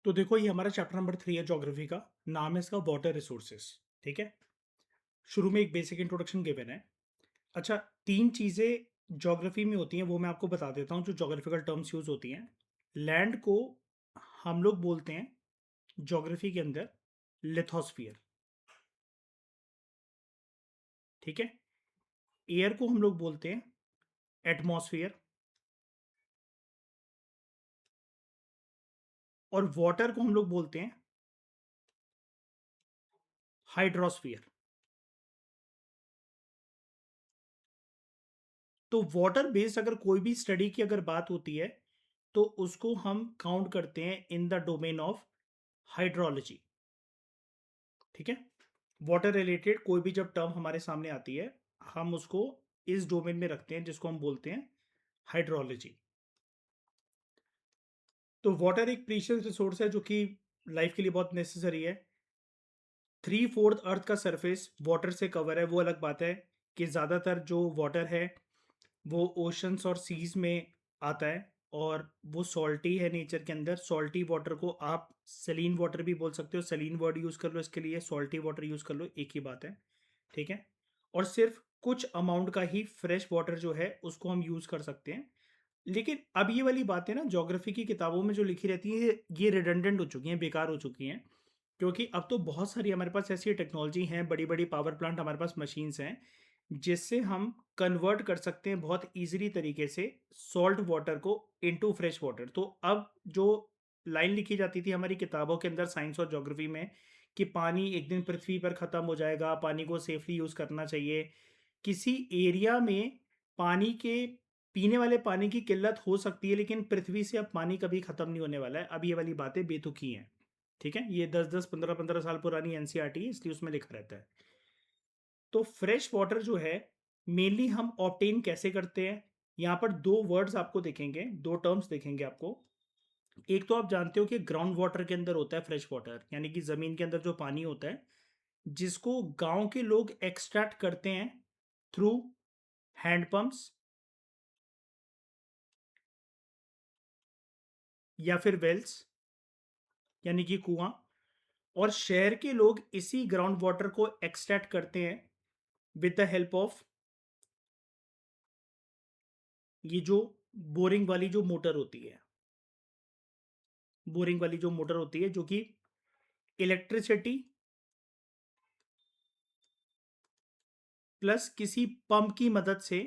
तो देखो, ये हमारा चैप्टर नंबर 3 है ज्योग्राफी का। नाम है इसका वाटर रिसोर्सेस। ठीक है। शुरू में एक बेसिक इंट्रोडक्शन गिवन है। अच्छा, तीन चीज़ें ज्योग्राफी में होती हैं, वो मैं आपको बता देता हूँ जो ज्योग्राफिकल टर्म्स यूज होती हैं। लैंड को हम लोग बोलते हैं ज्योग्राफी के अंदर लिथोस्फियर। ठीक है। एयर को हम लोग बोलते हैं एटमॉस्फेयर। और वाटर को हम लोग बोलते हैं हाइड्रोस्फियर। तो वाटर बेस्ड अगर कोई भी स्टडी की अगर बात होती है, तो उसको हम काउंट करते हैं in the domain of hydrology. ठीक है। वाटर रिलेटेड कोई भी जब टर्म हमारे सामने आती है, हम उसको इस डोमेन में रखते हैं जिसको हम बोलते हैं हाइड्रोलॉजी। तो वाटर एक प्रीशियस रिसोर्स है जो कि लाइफ के लिए बहुत नेसेसरी है। 3/4 अर्थ का सरफेस वाटर से कवर है। वो अलग बात है कि ज़्यादातर जो वाटर है वो ओशंस और सीज में आता है, और वो सॉल्टी है नेचर के अंदर। सॉल्टी वाटर को आप सलीन वाटर भी बोल सकते हो, सलीन वर्ड यूज़ कर लो इसके लिए, सॉल्टी वाटर यूज़ कर लो, एक ही बात है। ठीक है। और सिर्फ कुछ अमाउंट का ही फ्रेश वाटर जो है उसको हम यूज़ कर सकते हैं। लेकिन अब ये वाली बातें ना ज्योग्राफी की किताबों में जो लिखी रहती है, ये रिडंडेंट हो चुकी हैं, बेकार हो चुकी हैं। क्योंकि अब तो बहुत सारी हमारे पास ऐसी टेक्नोलॉजी हैं, बड़ी बड़ी पावर प्लांट हमारे पास मशीन्स हैं, जिससे हम कन्वर्ट कर सकते हैं बहुत इजीली तरीके से सॉल्ट वाटर को इनटू फ्रेश वाटर। तो अब जो लाइन लिखी जाती थी हमारी किताबों के अंदर साइंस और ज्योग्राफी में कि पानी एक दिन पृथ्वी पर ख़त्म हो जाएगा, पानी को सेफली यूज़ करना चाहिए, किसी एरिया में पानी के पीने वाले पानी की किल्लत हो सकती है, लेकिन पृथ्वी से अब पानी कभी ख़त्म नहीं होने वाला है। अब ये वाली बातें बेतुकी हैं। ठीक है। ये 10-10 15-15 साल पुरानी एनसीईआरटी है, इसलिए उसमें लिखा रहता है। तो फ्रेश वाटर जो है मेनली हम ऑब्टेन कैसे करते हैं। यहाँ पर दो वर्ड्स आपको दिखेंगे, दो टर्म्स दिखेंगे आपको। एक तो आप जानते हो कि ग्राउंड वाटर के अंदर होता है फ्रेश वाटर, यानी कि ज़मीन के अंदर जो पानी होता है, जिसको गांव के लोग एक्सट्रैक्ट करते हैं थ्रू हैंड पंप्स या फिर वेल्स, यानी कि कुआं। और शहर के लोग इसी ग्राउंड वाटर को एक्सट्रैक्ट करते हैं विद द हेल्प ऑफ ये जो बोरिंग वाली जो मोटर होती है, बोरिंग वाली जो मोटर होती है जो कि इलेक्ट्रिसिटी प्लस किसी पंप की मदद से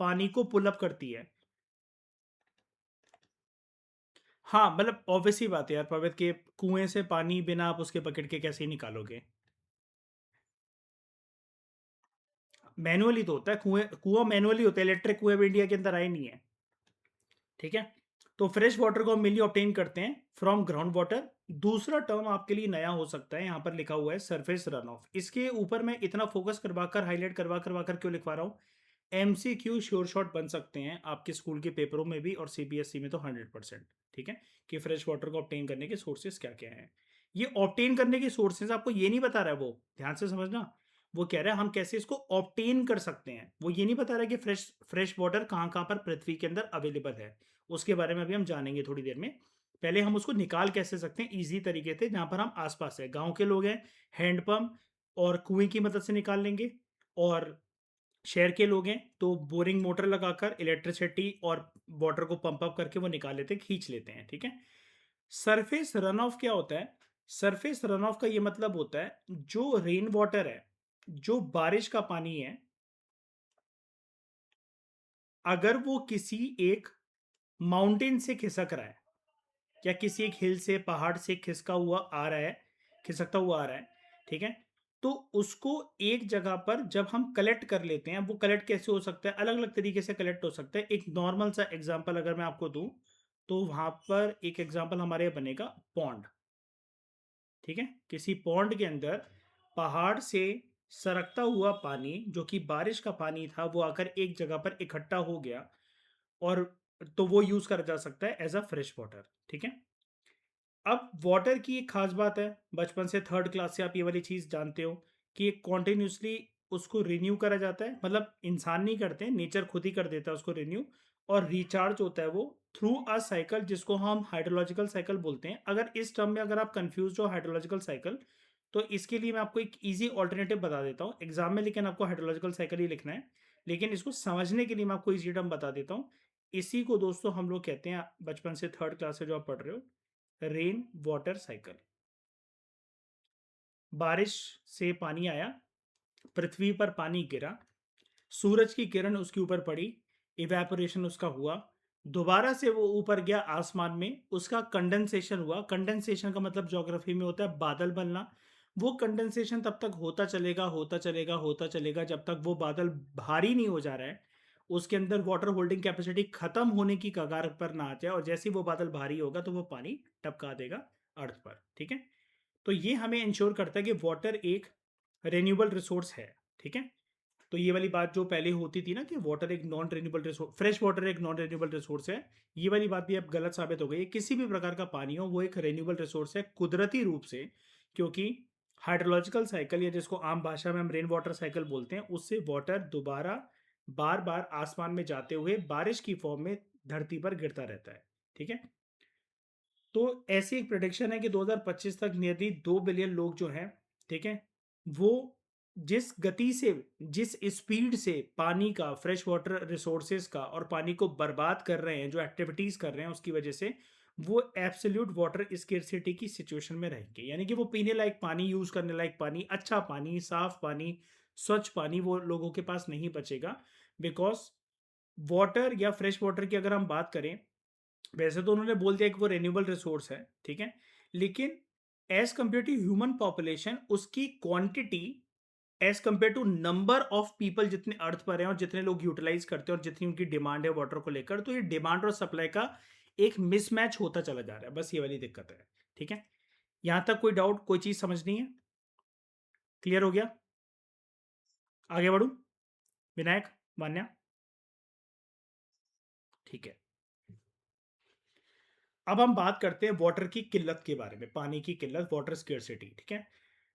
पानी को पुल अप करती है। हाँ, मतलब ऑब्वियस ही बात है यार पवित्र, के कुएं से पानी बिना आप उसके बकेट के कैसे ही निकालोगे। मैनुअली तो होता है, कुएं कुआं मैनुअली होता है, इलेक्ट्रिक कुएं भी इंडिया के अंदर आए नहीं है। ठीक है। तो फ्रेश वाटर को हम मेनली ऑब्टेन करते हैं फ्रॉम ग्राउंड वाटर। दूसरा टर्म आपके लिए नया हो सकता है, यहाँ पर लिखा हुआ है सरफेस रन ऑफ। इसके ऊपर मैं इतना फोकस करवाकर हाईलाइट करवा करवा कर क्यों लिखवा रहा हूँ, एमसीक्यू श्योर शॉट बन सकते हैं आपके स्कूल के पेपरों में भी, और सीबीएसई में तो 100%। ठीक है। कि फ्रेश वाटर को ऑब्टेन करने के सोर्सेज क्या क्या हैं। ये ऑब्टेन करने के सोर्सेज आपको ये नहीं बता रहा है, वो ध्यान से समझना। वो कह रहा है हम कैसे इसको ऑब्टेन कर सकते हैं, वो ये नहीं बता रहा है कि फ्रेश फ्रेश वाटर कहाँ कहाँ पर पृथ्वी के अंदर अवेलेबल है। उसके बारे में अभी हम जानेंगे थोड़ी देर में। पहले हम उसको निकाल कैसे सकते हैं इजी तरीके से, जहाँ पर हम आसपास है, गांव के लोग हैं, हैंडपम्प और कुएं की मदद से निकाल लेंगे। और शहर के लोग हैं तो बोरिंग मोटर लगाकर इलेक्ट्रिसिटी और वाटर को पंप अप करके वो निकाल लेते हैं, खींच लेते हैं। ठीक है। सरफेस रन ऑफ क्या होता है? सरफेस रन ऑफ का ये मतलब होता है जो रेन वाटर है, जो बारिश का पानी है, अगर वो किसी एक माउंटेन से खिसक रहा है या किसी एक हिल से, पहाड़ से खिसका हुआ आ रहा है, खिसकता हुआ आ रहा है। ठीक है। तो उसको एक जगह पर जब हम कलेक्ट कर लेते हैं, वो कलेक्ट कैसे हो सकता है, अलग अलग तरीके से कलेक्ट हो सकता है। एक नॉर्मल सा एग्जांपल अगर मैं आपको दूं, तो वहां पर एक एग्जांपल हमारे यहाँ बनेगा पॉन्ड। ठीक है। किसी पॉन्ड के अंदर पहाड़ से सरकता हुआ पानी, जो कि बारिश का पानी था, वो आकर एक जगह पर इकट्ठा हो गया, और तो वो यूज करा जा सकता है एज अ फ्रेश वाटर। ठीक है। अब वाटर की एक खास बात है, बचपन से थर्ड क्लास से आप ये वाली चीज़ जानते हो कि कॉन्टिन्यूसली उसको रिन्यू करा जाता है। मतलब इंसान नहीं करते, नेचर खुद ही कर देता है उसको रिन्यू। और रिचार्ज होता है वो थ्रू अ साइकिल, जिसको हम हाइड्रोलॉजिकल साइकिल बोलते हैं। अगर इस टर्म में अगर आप कंफ्यूज हो हाइड्रोलॉजिकल साइकिल, तो इसके लिए मैं आपको एक इजी ऑल्टरनेटिव बता देता हूँ एग्जाम में, लेकिन आपको हाइड्रोलॉजिकल साइकिल ही लिखना है। लेकिन इसको समझने के लिए मैं आपको इजी टर्म बता देता हूँ। इसी को दोस्तों हम लोग कहते हैं, बचपन से थर्ड क्लास से जो आप पढ़ रहे हो, रेन वाटर साइकिल। बारिश से पानी आया, पृथ्वी पर पानी गिरा, सूरज की किरण उसके ऊपर पड़ी, इवेपोरेशन उसका हुआ, दोबारा से वो ऊपर गया आसमान में, उसका कंडेंसेशन हुआ। कंडेंसेशन का मतलब ज्योग्राफी में होता है बादल बनना। वो कंडेंसेशन तब तक होता चलेगा, होता चलेगा, होता चलेगा, जब तक वो बादल भारी नहीं हो जा रहा है, उसके अंदर वाटर होल्डिंग कैपेसिटी खत्म होने की कगार पर ना आ जाए, और जैसे ही वो बादल भारी होगा तो वो पानी टपका देगा अर्थ पर। ठीक है, तो ये हमें इंश्योर करता है कि वाटर एक रेन्यूएबल रिसोर्स है। ठीक है, तो ये वाली बात जो पहले होती थी ना कि वाटर एक non renewable resource, fresh water एक नॉन रेन्यूएबल रिसोर्स है, ये वाली बात भी अब गलत साबित हो गई है। किसी भी प्रकार का पानी हो वो एक रेन्यूएबल रिसोर्स है कुदरती रूप से, क्योंकि हाइड्रोलॉजिकल साइकिल, या जिसको आम भाषा में हम रेन वाटर साइकिल बोलते हैं, उससे वाटर दोबारा बार बार आसमान में जाते हुए बारिश की फॉर्म में धरती पर गिरता रहता है। ठीक है, तो ऐसी एक प्रेडिक्शन है कि 2025 तक नियरली 2 बिलियन लोग जो हैं, ठीक है, वो जिस गति से, जिस स्पीड से पानी का, फ्रेश वाटर रिसोर्सेज का और पानी को बर्बाद कर रहे हैं, जो एक्टिविटीज कर रहे हैं उसकी वजह से, वो एब्सोल्यूट वाटर स्केर्सिटी की सिचुएशन में रहेंगे। यानी कि वो पीने लायक पानी, यूज करने लायक पानी, अच्छा पानी, साफ पानी, स्वच्छ पानी वो लोगों के पास नहीं बचेगा। बिकॉज वाटर या फ्रेश वाटर की अगर हम बात करें, वैसे तो उन्होंने बोल दिया कि वो रेन्यूएबल रिसोर्स है, ठीक है, लेकिन as compare to human population, उसकी quantity as compare to number of people जितने अर्थ पर हैं और जितने लोग यूटिलाइज करते हैं और जितनी उनकी डिमांड है वाटर को लेकर, तो ये डिमांड और सप्लाई का एक मिसमैच होता चला जा रहा है। बस ये वाली दिक्कत है। ठीक है, यहां तक कोई डाउट, कोई चीज समझनी है? क्लियर हो गया? आगे बढ़ू? विनायक, मान्या? ठीक है, अब हम बात करते हैं वाटर की किल्लत के बारे में, पानी की किल्लत, वाटर स्केर्सिटी। ठीक है,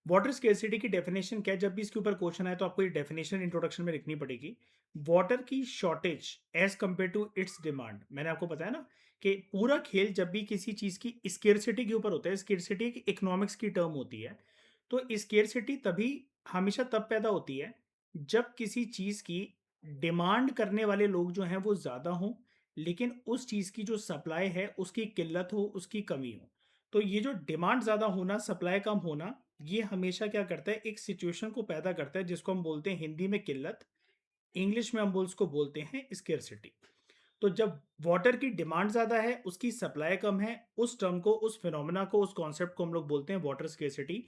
वाटर स्केर्सिटी की डेफिनेशन क्या है? जब भी इसके ऊपर क्वेश्चन आए तो आपको ये डेफिनेशन इंट्रोडक्शन में लिखनी पड़ेगी। वाटर की shortage as compare to its demand. मैंने आपको बताया ना कि पूरा खेल जब भी किसी चीज की स्केर्सिटी के ऊपर होता है, स्केर्सिटी एक इकोनॉमिक्स की टर्म होती है, तो स्केर्सिटी तभी, हमेशा तब पैदा होती है जब किसी चीज की डिमांड करने वाले लोग जो हैं वो ज्यादा हों, लेकिन उस चीज की जो सप्लाई है उसकी किल्लत हो, उसकी कमी हो। तो ये जो डिमांड ज्यादा होना, सप्लाई कम होना, ये हमेशा क्या करता है, एक सिचुएशन को पैदा करता है जिसको हम बोलते हैं हिंदी में किल्लत, इंग्लिश में हम उसको बोलते हैं स्केर्सिटी। तो जब वाटर की डिमांड ज्यादा है, उसकी सप्लाई कम है, उस टर्म को, उस फिनोमेना को, उस कॉन्सेप्ट को हम लोग बोलते हैं वाटर स्केर्सिटी।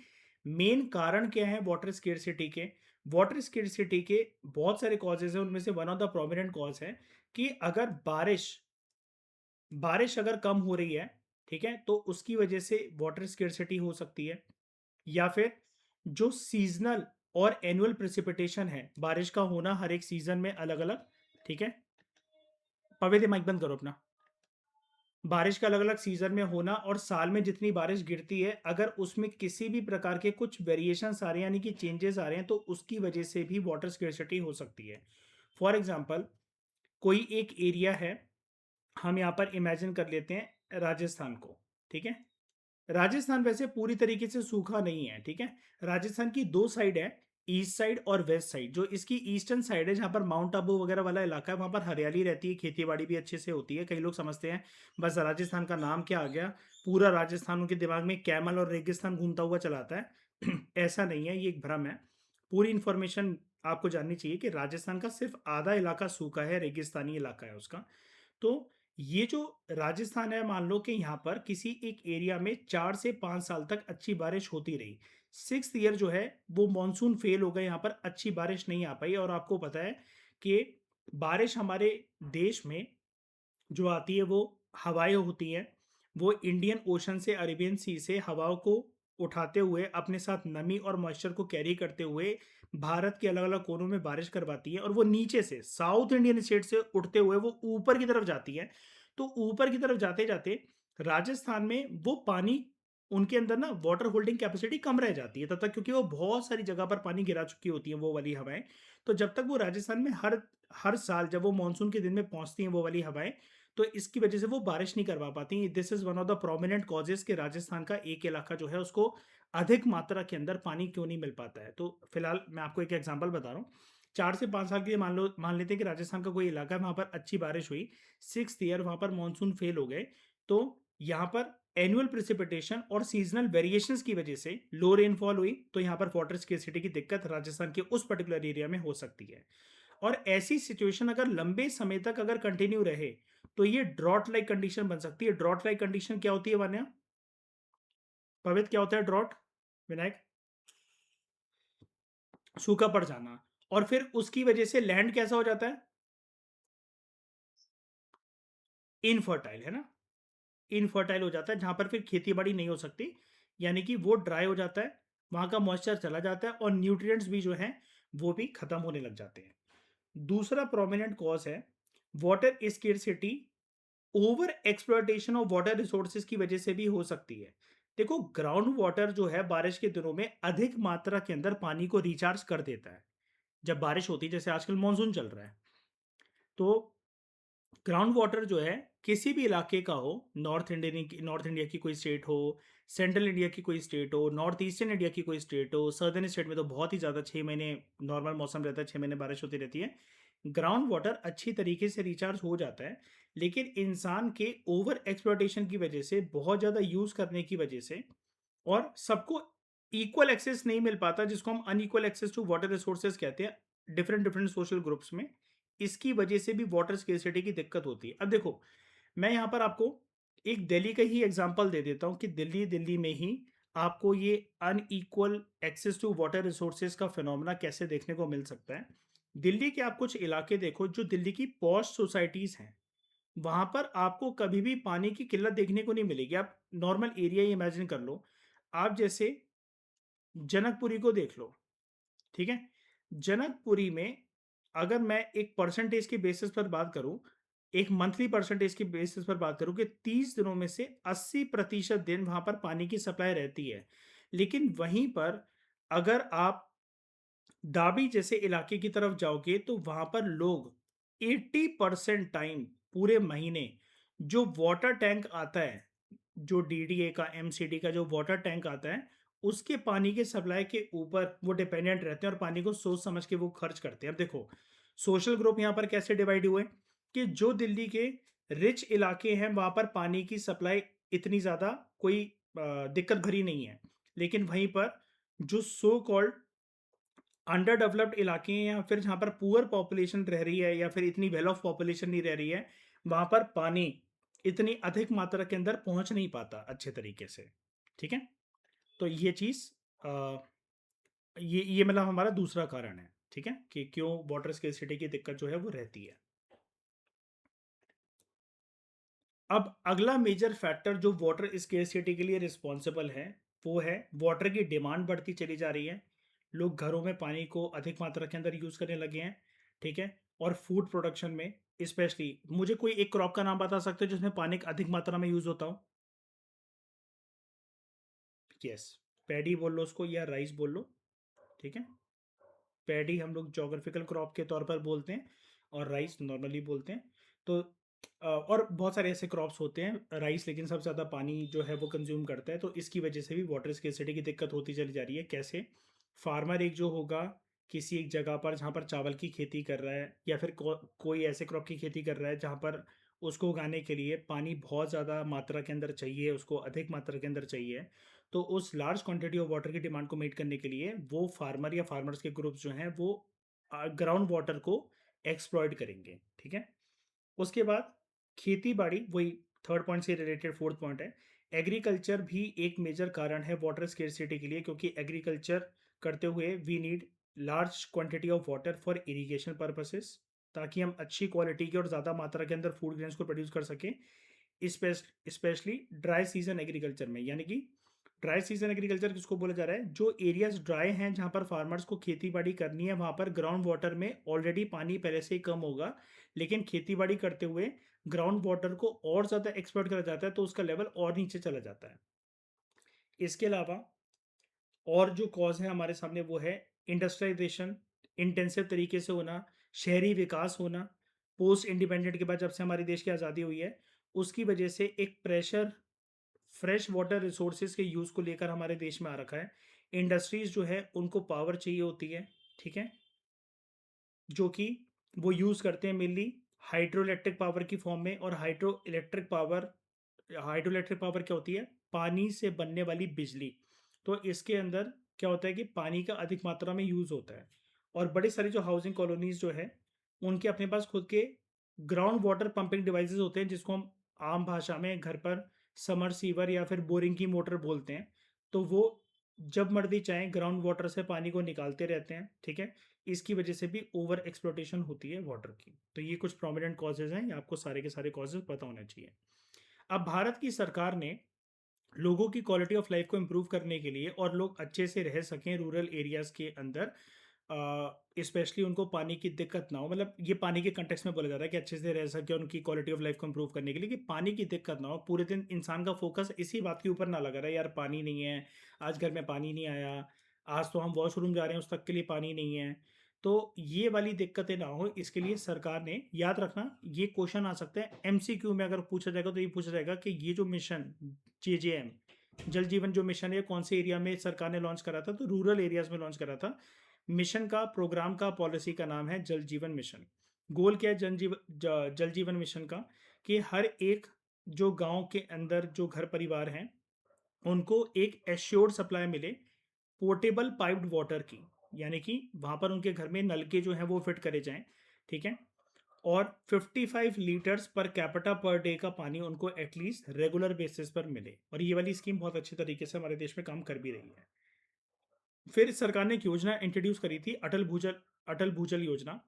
मेन कारण क्या है वाटर स्केर्सिटी के? वाटर स्केर्सिटी के बहुत सारे कॉजेज हैं, उनमें से one of the prominent cause है कि अगर बारिश बारिश अगर कम हो रही है, ठीक है, तो उसकी वजह से वाटर स्केर्सिटी हो सकती है। या फिर जो सीजनल और एनुअल प्रेसिपिटेशन है, बारिश का होना हर एक सीजन में अलग अलग, ठीक है, पवेद माइक बंद करो अपना। बारिश का अलग अलग सीजन में होना और साल में जितनी बारिश गिरती है, अगर उसमें किसी भी प्रकार के कुछ वेरिएशन आ रहे हैं, यानी कि चेंजेस आ रहे हैं, तो उसकी वजह से भी वाटर स्केर्सिटी हो सकती है। फॉर एग्जाम्पल, कोई एक एरिया है, हम यहाँ पर इमेजिन कर लेते हैं राजस्थान को। ठीक है, राजस्थान वैसे पूरी तरीके से सूखा नहीं है। ठीक है, राजस्थान की दो साइड है, ईस्ट साइड और वेस्ट साइड। जो इसकी ईस्टर्न साइड है, जहाँ पर माउंट आबू वगैरह वाला इलाका है, वहाँ पर हरियाली रहती है, खेती बाड़ी भी अच्छे से होती है। कई लोग समझते हैं बस राजस्थान का नाम क्या आ गया, पूरा राजस्थान उनके दिमाग में कैमल और रेगिस्तान घूमता हुआ चला आता है। ऐसा नहीं है, ये एक भ्रम है। पूरी इंफॉर्मेशन आपको जाननी चाहिए कि राजस्थान का सिर्फ आधा इलाका सूखा है, रेगिस्तानी इलाका है उसका। तो ये जो राजस्थान है, मान लो कि यहाँ पर किसी एक एरिया में 4 से 5 साल तक अच्छी बारिश होती रही, सिक्स ईयर जो है वो मॉनसून फेल हो गए, यहाँ पर अच्छी बारिश नहीं आ पाई। और आपको पता है कि बारिश हमारे देश में जो आती है वो हवाएं होती हैं, वो इंडियन ओशन से, अरेबियन सी से हवाओं को उठाते हुए अपने साथ नमी और मॉइस्चर को कैरी करते हुए भारत के अलग अलग कोनों में बारिश करवाती है, और वो नीचे से साउथ इंडियन स्टेट से उठते हुए वो ऊपर की तरफ जाती है। तो ऊपर की तरफ जाते जाते राजस्थान में वो पानी, उनके अंदर ना वाटर होल्डिंग कैपेसिटी कम रह जाती है तब तक, क्योंकि वो बहुत सारी जगह पर पानी गिरा चुकी होती है वो वाली हवाएं। तो जब तक वो राजस्थान में हर हर साल जब वो मानसून के दिन में पहुंचती हैं वो वाली हवाएं, तो इसकी वजह से वो बारिश नहीं करवा पाती। This is one of the prominent causes कि राजस्थान का एक इलाका जो है उसको अधिक मात्रा के अंदर पानी क्यों नहीं मिल पाता है। तो फिलहाल मैं आपको एक एग्जांपल बता रहा हूँ। 4 से 5 साल के लिए मान लेते हैं कि राजस्थान का कोई इलाका है, वहाँ पर अच्छी बारिश हुई, 6th ईयर वहाँ पर मानसून फेल हो गए, तो यहाँ पर एनुअल प्रेसिपिटेशन और सीजनल वेरिएशंस की वजह से लो रेनफॉल हुई, तो यहाँ पर वाटर स्केर्सिटी की दिक्कत राजस्थान के उस पर्टिकुलर एरिया में हो सकती है। और ऐसी सिचुएशन अगर लंबे समय तक अगर कंटिन्यू रहे, तो ये ड्रॉट लाइक कंडीशन बन सकती है। ड्रॉट लाइक कंडीशन क्या होती है वान्या? पवित्र, क्या होता है ड्रॉट? विनायक? सूखा पड़ जाना। और फिर उसकी वजह से लैंड कैसा हो जाता है? इनफर्टाइल, है ना? इनफर्टाइल हो जाता है, जहां पर फिर खेती बाड़ी नहीं हो सकती, यानी कि वो ड्राई हो जाता है, वहां का मॉइस्चर चला जाता है और न्यूट्रिएंट्स भी जो हैं वो भी खत्म होने लग जाते हैं। दूसरा प्रोमिनेंट कॉज है water scarcity. Over exploitation of water resources की वजह से भी हो सकती है। देखो, ग्राउंड वाटर जो है बारिश के दिनों में अधिक मात्रा के अंदर पानी को रिचार्ज कर देता है। जब बारिश होती है, जैसे आजकल मॉनसून चल रहा है, तो ग्राउंड वाटर जो है किसी भी इलाके का हो, नॉर्थ इंडिया की कोई स्टेट हो, सेंट्रल इंडिया की कोई स्टेट हो, नॉर्थ ईस्टर्न इंडिया की कोई स्टेट हो, सर्दर्न स्टेट में तो बहुत ही ज़्यादा 6 महीने नॉर्मल मौसम रहता है, 6 महीने बारिश होती रहती है, ग्राउंड वाटर अच्छी तरीके से रिचार्ज हो जाता है। लेकिन इंसान के ओवर एक्सप्लॉयटेशन की वजह से, बहुत ज़्यादा यूज़ करने की वजह से, और सबको इक्वल एक्सेस नहीं मिल पाता, जिसको हम unequal access to water resources कहते हैं डिफरेंट डिफरेंट सोशल ग्रुप्स में। इसकी वजह से भी वाटर स्केर्सिटी की दिक्कत होती है। अब देखो, मैं यहाँ पर आपको एक दिल्ली का ही एग्जांपल दे देता हूँ कि दिल्ली दिल्ली में ही आपको ये unequal access to water resources का फिनोमेना कैसे देखने को मिल सकता है। दिल्ली के आप कुछ इलाके देखो जो दिल्ली की पॉश सोसाइटीज़ हैं, वहाँ पर आपको कभी भी पानी की किल्लत देखने को नहीं मिलेगी। आप नॉर्मल एरिया ही इमेजिन कर लो। आप जैसे जनकपुरी को देख लो, ठीक है? जनकपुरी में अगर मैं एक परसेंटेज के बेसिस पर बात करूँ, एक मंथली परसेंटेज के बेसिस पर बात करूँ कि 30 दिनों में से 80% दिन वहाँ पर पानी की सप्लाई रहती है। लेकिन वहीं पर अगर आप डाबी जैसे इलाके की तरफ जाओगे, तो वहाँ पर लोग 80% टाइम पूरे महीने जो वाटर टैंक आता है, जो डीडीए का, एमसीडी का जो वाटर टैंक आता है, उसके पानी के सप्लाई के ऊपर वो डिपेंडेंट रहते हैं और पानी को सोच समझ के वो खर्च करते हैं। अब देखो, सोशल ग्रुप यहाँ पर कैसे डिवाइड हुए कि जो दिल्ली के रिच इलाके हैं, वहाँ पर पानी की सप्लाई इतनी ज़्यादा कोई दिक्कत भरी नहीं है। लेकिन वहीं पर जो सो कॉल्ड अंडर डेवलप्ड इलाके हैं, या फिर जहाँ पर पुअर पॉपुलेशन रह रही है, या फिर इतनी वेल ऑफ पॉपुलेशन नहीं रह रही है, वहाँ पर पानी इतनी अधिक मात्रा के अंदर पहुँच नहीं पाता अच्छे तरीके से। ठीक है? तो ये चीज़ ये मतलब हमारा दूसरा कारण है, ठीक है? कि क्यों वाटर स्केर्सिटी की दिक्कत जो है वो रहती है। अब अगला मेजर फैक्टर जो वाटर स्केर्सिटी के लिए रिस्पॉन्सिबल है, वो है वाटर की डिमांड बढ़ती चली जा रही है। लोग घरों में पानी को अधिक मात्रा के अंदर यूज़ करने लगे हैं, ठीक है? और फूड प्रोडक्शन में स्पेशली, मुझे कोई एक क्रॉप का नाम बता सकते हो जिसमें पानी का अधिक मात्रा में यूज़ होता हो? यस, पैडी बोल लो उसको या राइस बोल लो, ठीक है? पैडी हम लोग जोग्राफिकल क्रॉप के तौर पर बोलते हैं और राइस नॉर्मली बोलते हैं। तो और बहुत सारे ऐसे क्रॉप्स होते हैं राइस, लेकिन सबसे ज़्यादा पानी जो है वो कंज्यूम करता है, तो इसकी वजह से भी वाटर स्केर्सिटी की दिक्कत होती चली जा रही है। कैसे? फार्मर एक जो होगा किसी एक जगह पर जहाँ पर चावल की खेती कर रहा है, या फिर कोई ऐसे क्रॉप की खेती कर रहा है जहाँ पर उसको उगाने के लिए पानी बहुत ज़्यादा मात्रा के अंदर चाहिए, उसको अधिक मात्रा के अंदर चाहिए। तो उस लार्ज क्वांटिटी ऑफ वाटर की डिमांड को मीट करने के लिए वो फार्मर या फार्मर्स के ग्रुप्स जो हैं वो ग्राउंड वाटर को एक्सप्लॉइट करेंगे, ठीक है? उसके बाद खेती बाड़ी, वही थर्ड पॉइंट से रिलेटेड फोर्थ पॉइंट है। एग्रीकल्चर भी एक मेजर कारण है वाटर स्केर्सिटी के लिए, क्योंकि एग्रीकल्चर करते हुए we need large quantity of water for irrigation purposes, ताकि हम अच्छी क्वालिटी के और ज़्यादा मात्रा के अंदर फूड ग्रेन्स को प्रोड्यूस कर सकें, स्पेशली ड्राई सीजन एग्रीकल्चर में। यानी कि ड्राई सीजन एग्रीकल्चर किसको बोला जा रहा है? जो एरियाज ड्राई हैं, जहाँ पर फार्मर्स को खेती बाड़ी करनी है, वहाँ पर ग्राउंड वाटर में ऑलरेडी पानी पहले से ही कम होगा, लेकिन खेती बाड़ी करते हुए ग्राउंड वाटर को और ज़्यादा एक्सप्लॉइट करा जाता है, तो उसका लेवल और नीचे चला जाता है। इसके अलावा और जो कॉज है हमारे सामने, वो है इंडस्ट्रियलाइजेशन, इंटेंसिव तरीके से होना, शहरी विकास होना। पोस्ट इंडिपेंडेंट के बाद जब से हमारे देश की आज़ादी हुई है, उसकी वजह से एक प्रेशर फ्रेश वाटर रिसोर्सेज के यूज़ को लेकर हमारे देश में आ रखा है। इंडस्ट्रीज़ जो है उनको पावर चाहिए होती है, ठीक है? जो कि वो यूज़ करते हैं मेनली हाइड्रो इलेक्ट्रिक पावर की फॉर्म में। और हाइड्रो इलेक्ट्रिक पावर क्या होती है? पानी से बनने वाली बिजली। तो इसके अंदर क्या होता है कि पानी का अधिक मात्रा में यूज़ होता है। और बड़ी सारी जो हाउसिंग कॉलोनीज़ जो है, उनके अपने पास खुद के ग्राउंड वाटर पंपिंग डिवाइसेज़ होते हैं, जिसको हम आम भाषा में घर पर समरसीवर या फिर बोरिंग की मोटर बोलते हैं। तो वो जब मर्ज़ी चाहें ग्राउंड वाटर से पानी को निकालते रहते हैं, ठीक है? इसकी वजह से भी ओवर एक्सप्लॉइटेशन होती है वाटर की। तो ये कुछ प्रोमिनेंट कॉजेज़ हैं, ये आपको सारे के सारे कॉजेज़ पता होने चाहिए। अब भारत की सरकार ने लोगों की क्वालिटी ऑफ लाइफ को इम्प्रूव करने के लिए और लोग अच्छे से रह सकें रूरल एरियाज़ के अंदर, स्पेशली उनको पानी की दिक्कत ना हो, मतलब ये पानी के कंटेक्स्ट में बोला जा रहा है कि अच्छे से रह सके उनकी क्वालिटी ऑफ लाइफ को इम्प्रूव करने के लिए, कि पानी की दिक्कत ना हो। पूरे दिन इंसान का फोकस इसी बात के ऊपर ना लगा रहा है, यार पानी नहीं है, आज घर में पानी नहीं आया, आज तो हम वॉशरूम जा रहे हैं उस तक के लिए पानी नहीं है। तो ये वाली दिक्कतें ना हो, इसके लिए सरकार ने, याद रखना ये क्वेश्चन आ सकता है एमसीक्यू में, अगर पूछा जाएगा तो ये पूछा जाएगा कि ये जो मिशन जेजेएम जल जीवन जो मिशन है कौन से एरिया में सरकार ने लॉन्च करा था? तो रूरल एरियाज में लॉन्च करा था। मिशन का, प्रोग्राम का, पॉलिसी का नाम है जल जीवन मिशन। गोल क्या है जल जीवन मिशन का? कि हर एक जो गांव के अंदर जो घर परिवार हैं, उनको एक एश्योर्ड सप्लाई मिले पोर्टेबल पाइप्ड वाटर की। यानी कि वहां पर उनके घर में नलके जो हैं वो फिट करे जाएं, ठीक है? और 55 litres per capita per day का पानी उनको एटलीस्ट रेगुलर बेसिस पर मिले। और ये वाली स्कीम बहुत अच्छे तरीके से हमारे देश में काम कर भी रही है। फिर सरकार ने एक योजना इंट्रोड्यूस करी थी, अटल भूजल योजना।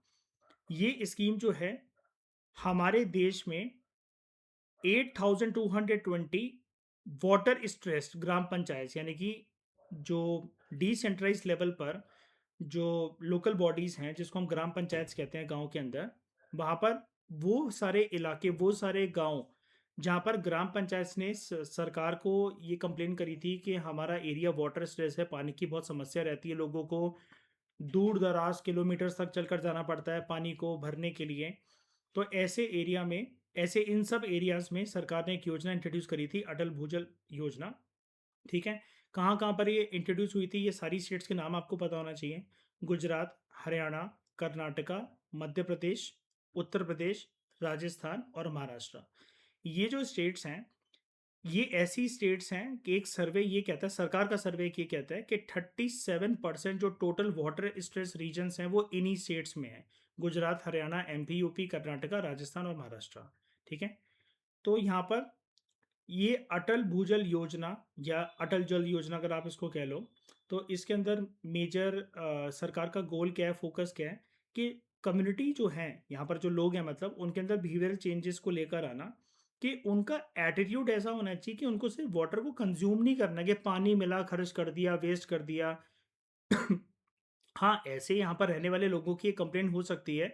ये स्कीम जो है, हमारे देश में 8,220 वाटर स्ट्रेस्ड ग्राम पंचायत, यानी कि जो डिसेंट्रलाइज लेवल पर जो लोकल बॉडीज हैं, जिसको हम ग्राम पंचायत कहते हैं गांव के अंदर, वहां पर वो सारे इलाके, वो सारे गांव जहां पर ग्राम पंचायत ने सरकार को ये कंप्लेन करी थी कि हमारा एरिया वाटर स्ट्रेस है, पानी की बहुत समस्या रहती है, लोगों को दूर दराज किलोमीटर तक चलकर जाना पड़ता है पानी को भरने के लिए। तो ऐसे एरिया में, ऐसे इन सब एरियाज में सरकार ने एक योजना इंट्रोड्यूस करी थी, अटल भूजल योजना, ठीक है? कहाँ कहाँ पर ये इंट्रोड्यूस हुई थी, ये सारी स्टेट्स के नाम आपको पता होना चाहिए। गुजरात, हरियाणा, कर्नाटका, मध्य प्रदेश, उत्तर प्रदेश, राजस्थान और महाराष्ट्र। ये जो स्टेट्स हैं, ये ऐसी स्टेट्स हैं कि एक सर्वे ये कहता है, सरकार का सर्वे ये कहता है कि 37% जो टोटल वाटर स्ट्रेस रीजन्स हैं वो इन्हीं स्टेट्स में है। गुजरात, हरियाणा, एमपी, यूपी, कर्नाटका, राजस्थान और महाराष्ट्र, ठीक है? तो यहाँ पर ये अटल भूजल योजना या अटल जल योजना अगर आप इसको कह लो, तो इसके अंदर मेजर सरकार का गोल क्या है, फोकस क्या है? कि कम्युनिटी जो है यहाँ पर, जो लोग हैं, मतलब उनके अंदर बिहेवियरल चेंजेस को लेकर आना, कि उनका एटीट्यूड ऐसा होना चाहिए कि उनको सिर्फ वाटर को कंज्यूम नहीं करना, कि पानी मिला खर्च कर दिया, वेस्ट कर दिया। हाँ, ऐसे यहाँ पर रहने वाले लोगों की कंप्लेंट हो सकती है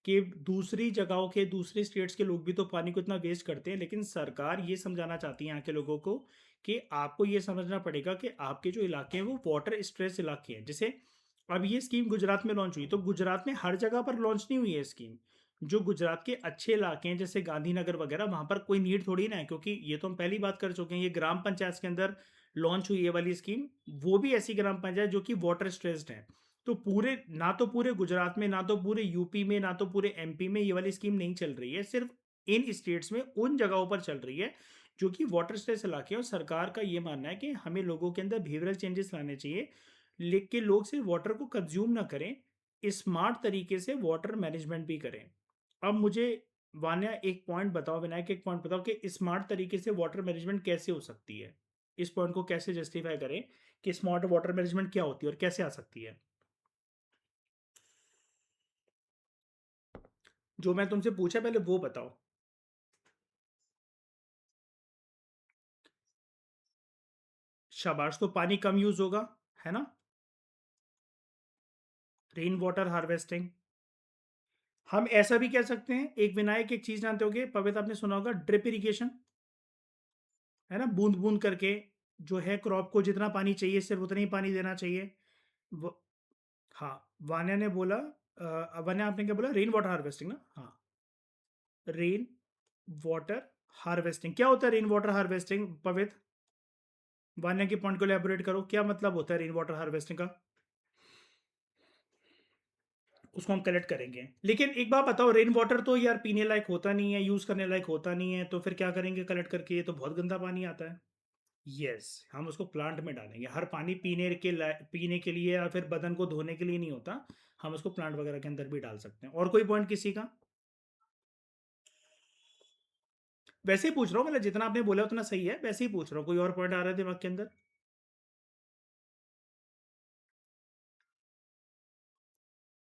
कि दूसरी जगहों के, दूसरे स्टेट्स के लोग भी तो पानी को इतना वेस्ट करते हैं, लेकिन सरकार ये समझाना चाहती है यहाँ के लोगों को कि आपको ये समझना पड़ेगा कि आपके जो इलाके हैं वो वाटर स्ट्रेस इलाके हैं। जैसे अब ये स्कीम गुजरात में लॉन्च हुई, तो गुजरात में हर जगह पर लॉन्च नहीं हुई है स्कीम। जो गुजरात के अच्छे इलाके हैं जैसे गांधीनगर वगैरह, वहां पर कोई नीड थोड़ी ना है, क्योंकि ये तो हम पहली बात कर चुके हैं, ये ग्राम पंचायत के अंदर लॉन्च हुई है वाली स्कीम। वो भी ऐसी ग्राम पंचायत जो कि वाटर स्ट्रेस्ड है। तो पूरे, ना तो पूरे गुजरात में, ना तो पूरे यूपी में, ना तो पूरे एमपी में ये वाली स्कीम नहीं चल रही है। सिर्फ इन स्टेट्स में, उन जगहों पर चल रही है जो कि वाटर स्ट्रेस इलाके हैं। और सरकार का ये मानना है कि हमें लोगों के अंदर बिहेवियरल चेंजेस लाने चाहिए, लेकिन लोग सिर्फ वाटर को कंज्यूम ना करें, स्मार्ट तरीके से वाटर मैनेजमेंट भी करें। अब मुझे वान्या एक पॉइंट बताओ, विनायक एक पॉइंट बताओ कि स्मार्ट तरीके से वाटर मैनेजमेंट कैसे हो सकती है? इस पॉइंट को कैसे जस्टिफाई करें कि स्मार्ट वाटर मैनेजमेंट क्या होती है और कैसे आ सकती है? जो मैं तुमसे पूछा पहले वो बताओ। शाबाश, तो पानी कम यूज होगा, है ना? Rain water harvesting. हम ऐसा भी कह सकते हैं, एक विनायक एक चीज जानते होगे, पवित्र आपने सुना होगा, ड्रिप इरिगेशन, है ना? बूंद बूंद करके जो है क्रॉप को जितना पानी चाहिए सिर्फ उतना ही पानी देना चाहिए। वो, हाँ, वान्या ने बोला, वान्या आपने क्या बोला? रेन वाटर हार्वेस्टिंग ना? हाँ। रेन वाटर हार्वेस्टिंग क्या होता है? रेन वाटर हार्वेस्टिंग पवित्र, वान्या के पॉइंट को एलैबोरेट करो, क्या मतलब होता है रेन वाटर हार्वेस्टिंग का? उसको हम कलेक्ट करेंगे, लेकिन एक बात बताओ, रेन वाटर तो यार पीने लायक होता नहीं है, यूज करने लायक होता नहीं है, तो फिर क्या करेंगे कलेक्ट करके? ये तो बहुत गंदा पानी आता है। यस, हम उसको प्लांट में डालेंगे। हर पानी पीने के लिए या फिर बदन को धोने के लिए नहीं होता, हम उसको प्लांट वगैरह के अंदर भी डाल सकते हैं। और कोई पॉइंट किसी का? वैसे ही पूछ रहा हूँ, मतलब जितना आपने बोला उतना सही है, वैसे ही पूछ रहा हूँ। कोई और पॉइंट आ रहा है दिमाग के अंदर?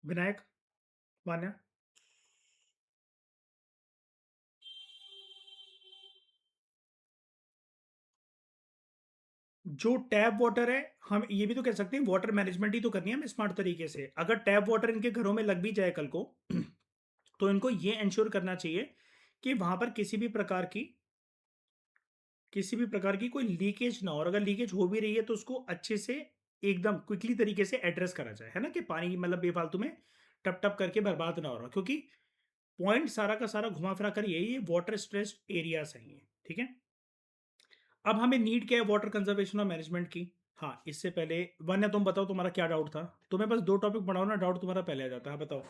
विनायक, मान्या? जो टैप वाटर है, हम ये भी तो कह सकते हैं वाटर मैनेजमेंट ही तो करनी है हमें स्मार्ट तरीके से। अगर टैप वाटर इनके घरों में लग भी जाए कल को तो इनको ये इंश्योर करना चाहिए कि वहां पर किसी भी प्रकार की कोई लीकेज ना हो, और अगर लीकेज हो भी रही है तो उसको अच्छे से एकदम क्विकली तरीके से एड्रेस करा जाए, है ना, कि पानी मतलब बेफालतू में टप टप करके बर्बाद ना हो रहा, क्योंकि पॉइंट सारा का सारा घुमा फिरा कर यही है, वाटर स्ट्रेस्ड एरियाज हैं ये, ठीक है। अब हमें नीड क्या है वाटर कंजर्वेशन और मैनेजमेंट की? हाँ, इससे पहले वन्य तुम बताओ, तुम्हारा क्या डाउट था? तुम्हें बस दो टॉपिक पढ़ाओ ना, डाउट तुम्हारा पहले आ जाता है। हाँ, बताओ।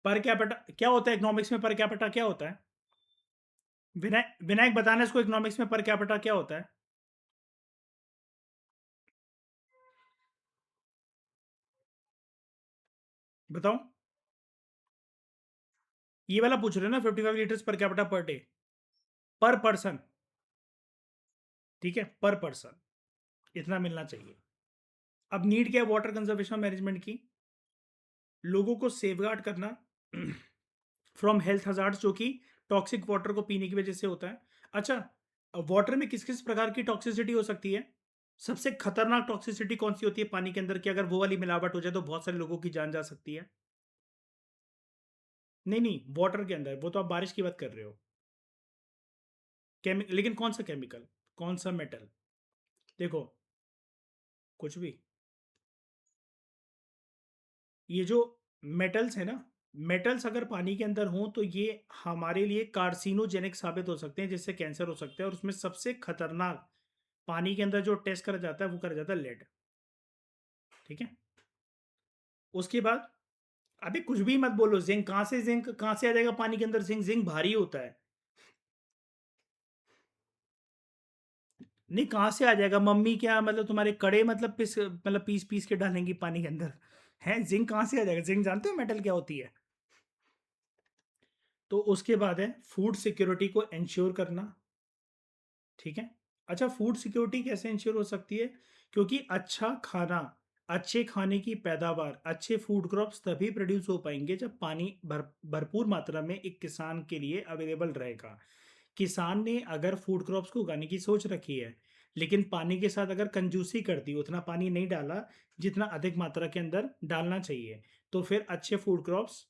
पर कैपिटा क्या होता है इकोनॉमिक्स में? पर कैपिटा क्या होता है? विनायक बताना इसको, इकोनॉमिक्स में पर कैपिटा क्या होता है? बताओ। ये वाला पूछ रहे हो ना, 55 litres per capita per day, पर पर्सन। ठीक है, पर पर्सन इतना मिलना चाहिए। अब नीड क्या है वाटर कंजर्वेशन मैनेजमेंट की? लोगों को सेफगार्ड करना फ्रॉम हेल्थ हजार्ड्स, जो कि टॉक्सिक वाटर को पीने की वजह से होता है। अच्छा, वाटर में किस किस प्रकार की टॉक्सिसिटी हो सकती है? सबसे खतरनाक टॉक्सिसिटी कौन सी होती है पानी के अंदर की? अगर वो वाली मिलावट हो जाए तो बहुत सारे लोगों की जान जा सकती है। नहीं नहीं, वाटर के अंदर, वो तो आप बारिश की बात कर रहे हो। लेकिन कौन सा केमिकल, कौन सा मेटल? देखो, कुछ भी। ये जो मेटल्स है ना, मेटल्स अगर पानी के अंदर हों तो ये हमारे लिए कार्सिनोजेनिक साबित हो सकते हैं, जिससे कैंसर हो सकता है। और उसमें सबसे खतरनाक पानी के अंदर जो टेस्ट करा जाता है वो करा जाता है लेड। ठीक है। उसके बाद, अभी कुछ भी मत बोलो। जिंक कहाँ से आ जाएगा पानी के अंदर? जिंक जिंक भारी होता है। नहीं, कहाँ से आ जाएगा? मम्मी क्या मतलब तुम्हारे कड़े मतलब पीस पीस के डालेंगी पानी के अंदर? है, जिंक कहाँ से आ जाएगा? जिंक जानते हो मेटल क्या होती है? तो उसके बाद है फूड सिक्योरिटी को इंश्योर करना। ठीक है। अच्छा, फूड सिक्योरिटी कैसे इंश्योर हो सकती है? क्योंकि अच्छा खाना, अच्छे खाने की पैदावार, अच्छे फूड क्रॉप्स तभी प्रोड्यूस हो पाएंगे जब पानी भरपूर मात्रा में एक किसान के लिए अवेलेबल रहेगा। किसान ने अगर फूड क्रॉप्स को उगाने की सोच रखी है, लेकिन पानी के साथ अगर कंजूसी कर दी, उतना पानी नहीं डाला जितना अधिक मात्रा के अंदर डालना चाहिए, तो फिर अच्छे फूड क्रॉप्स